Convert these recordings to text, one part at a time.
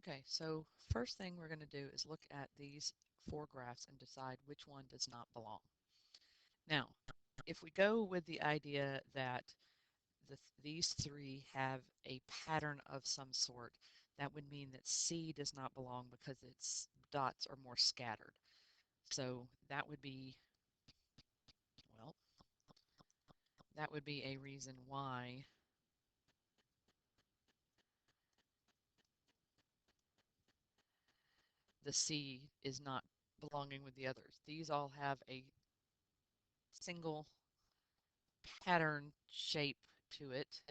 Okay, so first thing we're going to do is look at these four graphs and decide which one does not belong. Now, if we go with the idea that these three have a pattern of some sort, that would mean that C does not belong because its dots are more scattered. So that would be, well, that would be a reason why the C is not belonging with the others. These all have a single pattern shape to it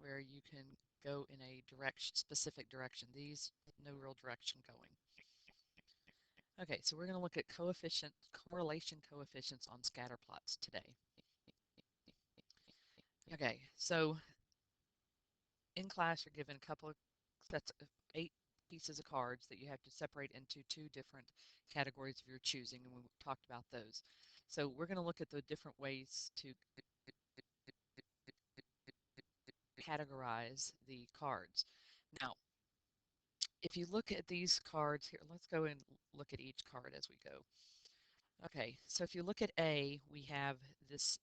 where you can go in a specific direction. These, no real direction going. Okay, so we're going to look at correlation coefficients on scatter plots today. Okay, so in class you're given a couple of sets of 8 pieces of cards that you have to separate into 2 different categories of your choosing, and we talked about those. So we're going to look at the different ways to categorize the cards. Now, if you look at these cards here, let's go and look at each card as we go. Okay, so if you look at A, we have this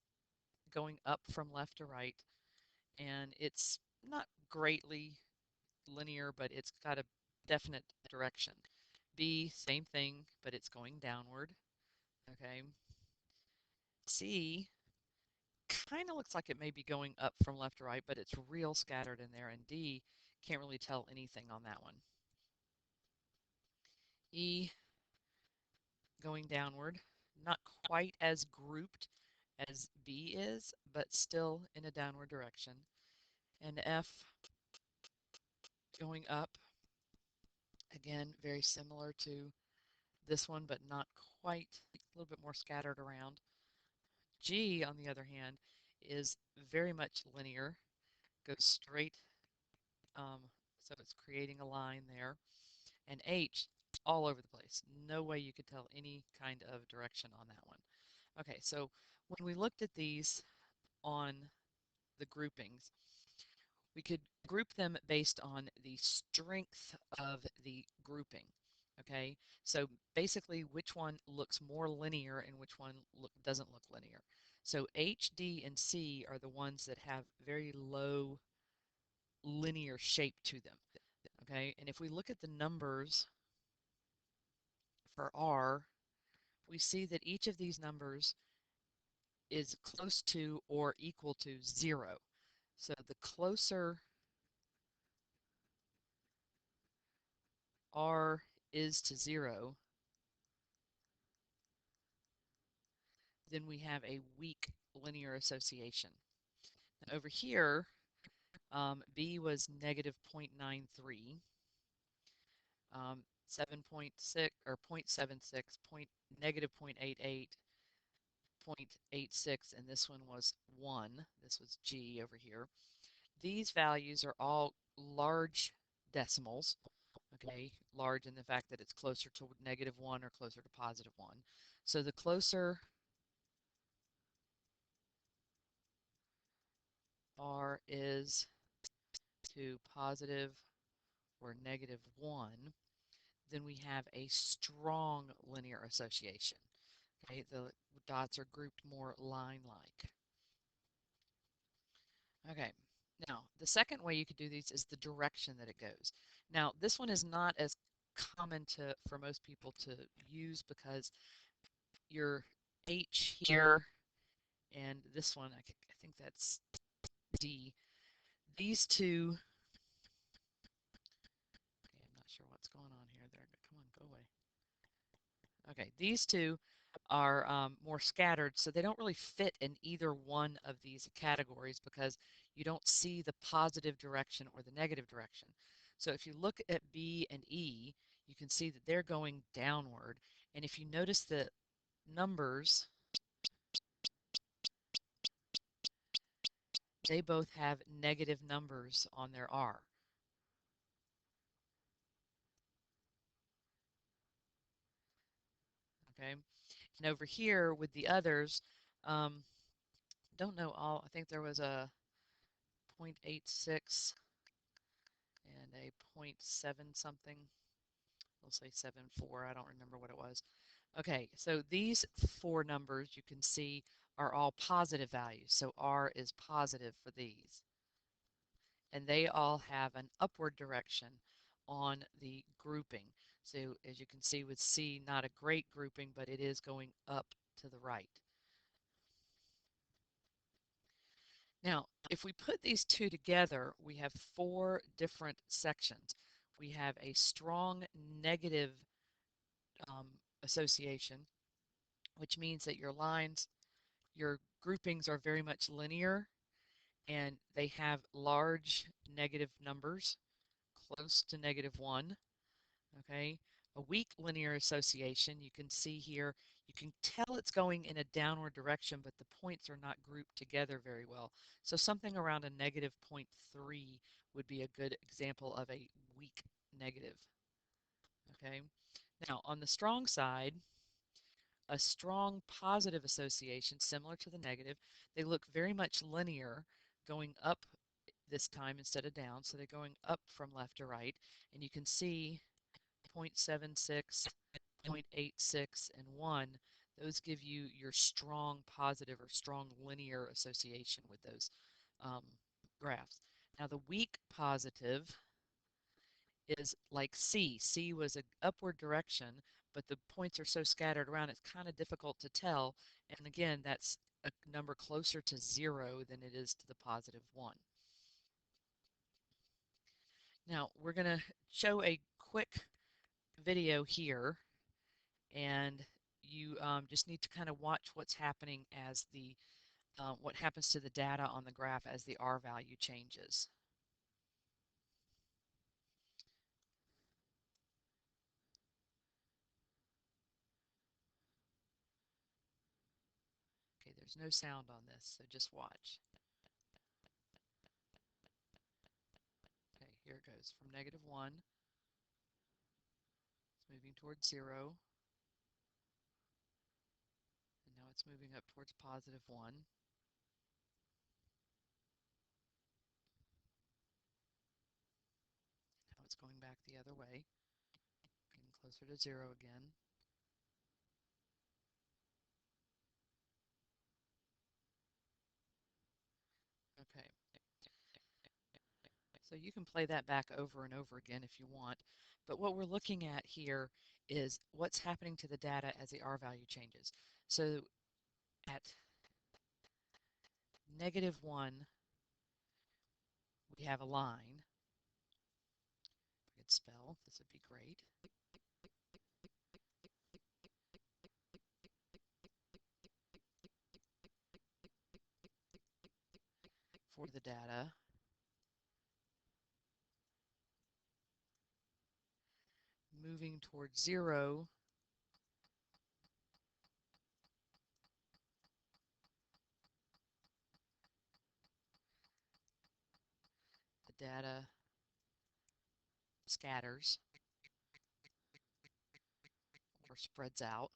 going up from left to right, and it's not greatly linear, but it's got a definite direction. B, same thing, but it's going downward. Okay. C kind of looks like it may be going up from left to right, but it's real scattered in there. And D, can't really tell anything on that one. E, going downward, not quite as grouped as B is, but still in a downward direction. And F, going up, again, very similar to this one, but not quite, a little bit more scattered around. G, on the other hand, is very much linear, goes straight, so it's creating a line there. And H, all over the place. No way you could tell any kind of direction on that one. Okay, so when we looked at these on the groupings, we could group them based on the strength of the grouping. Okay, so basically which one looks more linear and which one doesn't look linear. So H, D, and C are the ones that have very low linear shape to them. Okay, and if we look at the numbers for R, we see that each of these numbers is close to or equal to 0. So the closer R is to 0, then we have a weak linear association. Now over here, B was negative 0.93, 7.6 or 0.76, negative 0.88, 0.86, and this one was 1. This was G over here. These values are all large decimals, okay, large in the fact that it's closer to -1 or closer to +1. So the closer R is to positive or -1, then we have a strong linear association. Okay, the dots are grouped more line-like. Okay, now the second way you could do these is the direction that it goes. Now this one is not as common for most people to use because your H here and this one, I think that's D. These two, okay, I'm not sure what's going on here. There, come on, go away. Okay, these two are more scattered, so they don't really fit in either one of these categories because you don't see the positive direction or the negative direction. So if you look at B and E, you can see that they're going downward. And if you notice the numbers, they both have negative numbers on their R. Okay, and over here with the others, don't know all, I think there was a 0.86 and a 0.7 something. We'll say 7.4. I don't remember what it was. Okay, so these four numbers you can see are all positive values. So R is positive for these. And they all have an upward direction on the grouping. So as you can see with C, not a great grouping, but it is going up to the right. Now, if we put these two together, we have four different sections. We have a strong negative um, association, which means that your lines, your groupings are very much linear and they have large negative numbers close to -1. Okay, a weak linear association, you can see here, you can tell it's going in a downward direction, but the points are not grouped together very well. So something around a -0.3 would be a good example of a weak negative. Okay, now on the strong side, a strong positive association, similar to the negative, they look very much linear, going up this time instead of down, so they're going up from left to right, and you can see 0.76, 0.86, and 1, those give you your strong positive or strong linear association with those um, graphs. Now the weak positive is like C. C was an upward direction, but the points are so scattered around it's kind of difficult to tell. And again, that's a number closer to 0 than it is to the +1. Now we're going to show a quick video here, and you just need to kind of watch what's happening as what happens to the data on the graph as the R value changes. Okay, there's no sound on this, so just watch. Okay, here it goes from -1. It's moving towards 0, and now it's moving up towards +1. Now it's going back the other way, getting closer to 0 again. Okay, so you can play that back over and over again if you want. But what we're looking at here is what's happening to the data as the R value changes. So at -1, we have a line. If we could spell, this would be great. For the data. Moving towards 0, the data scatters or spreads out.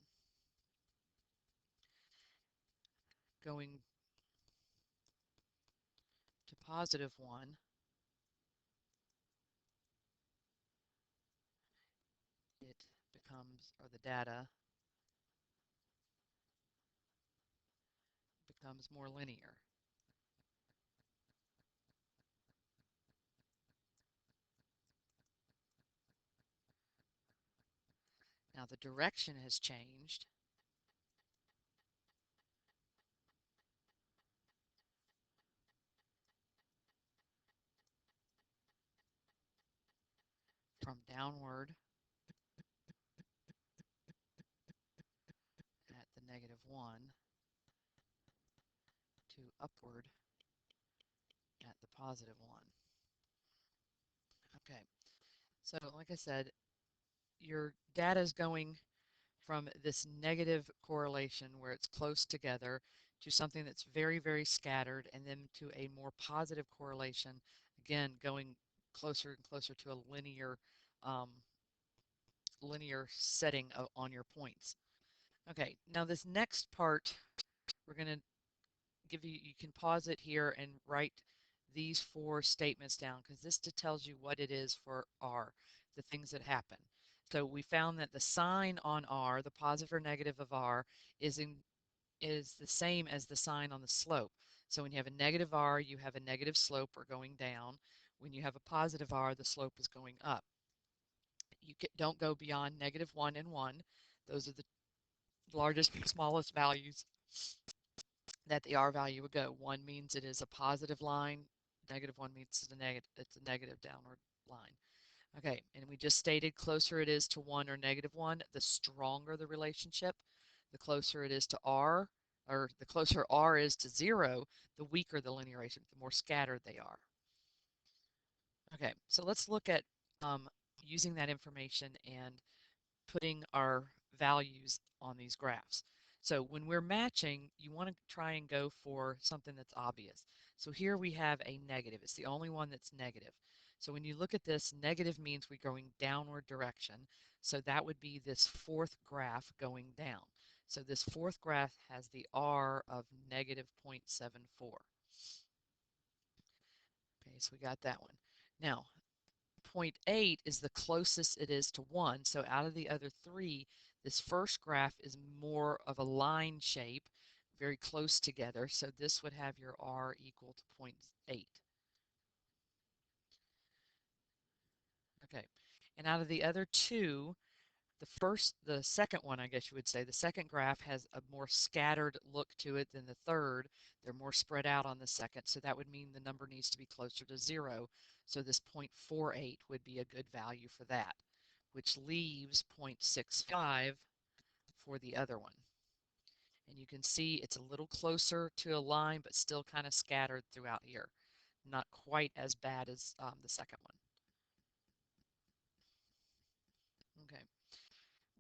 Going to +1, it becomes, or the data becomes more linear. Now the direction has changed. From downward at the -1 to upward at the +1. Okay, so like I said, your data is going from this negative correlation where it's close together to something that's very, very scattered, and then to a more positive correlation, again, going closer and closer to a um, linear setting on your points. Okay, now this next part, we're going to give you, you can pause it here and write these four statements down because this tells you what it is for R, the things that happen. So we found that the sign on R, the positive or negative of R, is the same as the sign on the slope. So when you have a negative R, you have a negative slope or going down. When you have a positive R, the slope is going up. You don't go beyond -1 and 1. Those are the largest and smallest values that the R value would go. 1 means it is a positive line. -1 means it's a negative downward line. Okay, and we just stated closer it is to 1 or -1, the stronger the relationship. The closer it is to R, or the closer R is to 0, the weaker the linear relationship, the more scattered they are. Okay, so let's look at using that information and putting our values on these graphs. So when we're matching, you want to try and go for something that's obvious. So here we have a negative. It's the only one that's negative. So when you look at this, negative means we're going downward direction. So that would be this fourth graph going down. So this fourth graph has the R of -0.74. Okay, so we got that one. Now, 0.8 is the closest it is to 1. So out of the other three, this first graph is more of a line shape, very close together. So this would have your R equal to 0.8. Okay, and out of the other two, the second one, I guess you would say, the second graph has a more scattered look to it than the third. They're more spread out on the second, so that would mean the number needs to be closer to 0. So this 0.48 would be a good value for that, which leaves 0.65 for the other one. And you can see it's a little closer to a line, but still kind of scattered throughout here. Not quite as bad as the second one. Okay.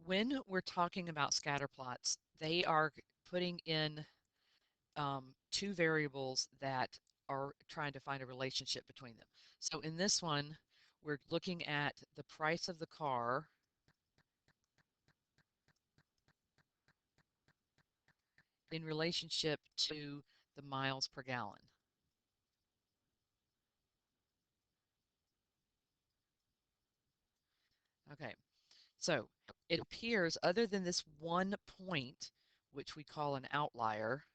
When we're talking about scatter plots, they are putting in two variables that are trying to find a relationship between them. So in this one, we're looking at the price of the car in relationship to the miles per gallon. Okay, so it appears other than this one point, which we call an outlier,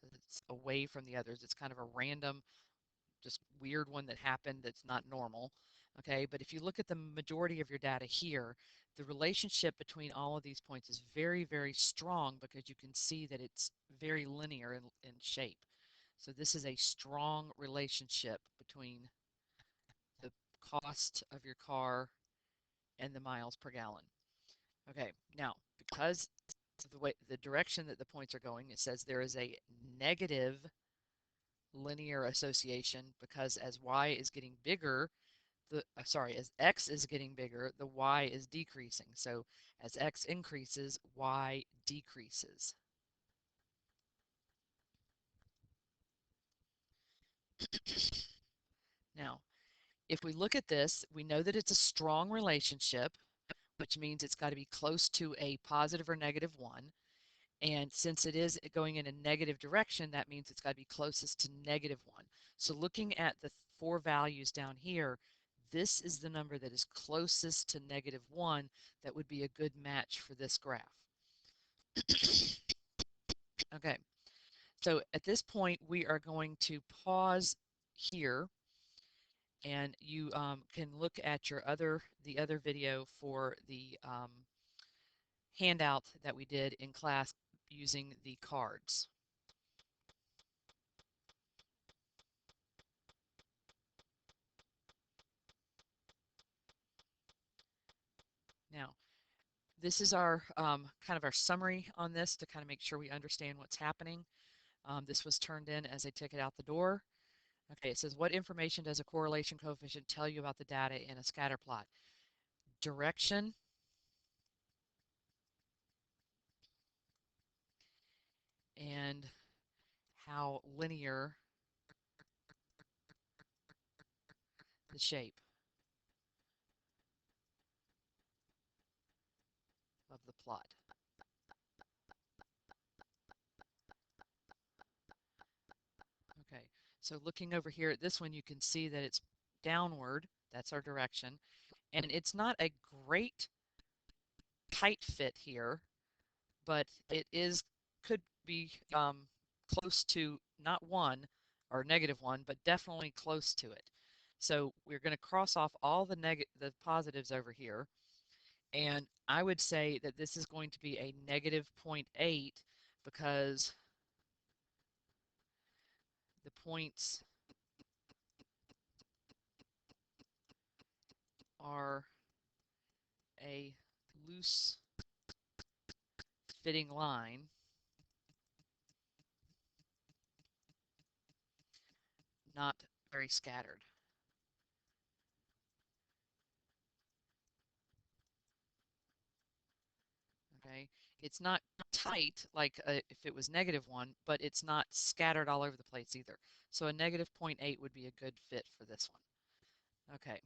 because it's away from the others, it's kind of a random, just weird one that happened that's not normal. Okay, but if you look at the majority of your data here, the relationship between all of these points is very, very strong because you can see that it's very linear in shape. So this is a strong relationship between the cost of your car and the miles per gallon. Okay, now because of the direction that the points are going, it says there is a negative linear association because as y is getting bigger, as x is getting bigger, the y is decreasing. So as x increases, y decreases. Now, if we look at this, we know that it's a strong relationship, which means it's got to be close to a positive or -1. And since it is going in a negative direction, that means it's got to be closest to -1. So looking at the four values down here, this is the number that is closest to -1 that would be a good match for this graph. Okay, so at this point, we are going to pause here, and you can look at the other video for the handout that we did in class using the cards. Now, this is our kind of our summary on this to kind of make sure we understand what's happening. This was turned in as a ticket out the door. Okay, it says, what information does a correlation coefficient tell you about the data in a scatter plot? Direction, and how linear the shape of the plot. Okay, So looking over here at this one, you can see that it's downward. That's our direction. And it's not a great tight fit here, but it is could be close to not 1 or -1, but definitely close to it. So we're going to cross off all the positives over here. And I would say that this is going to be a -0.8 because the points are a loose fitting line, not very scattered. Okay, it's not tight like if it was -1, but it's not scattered all over the place either. So a -0.8 would be a good fit for this one. Okay,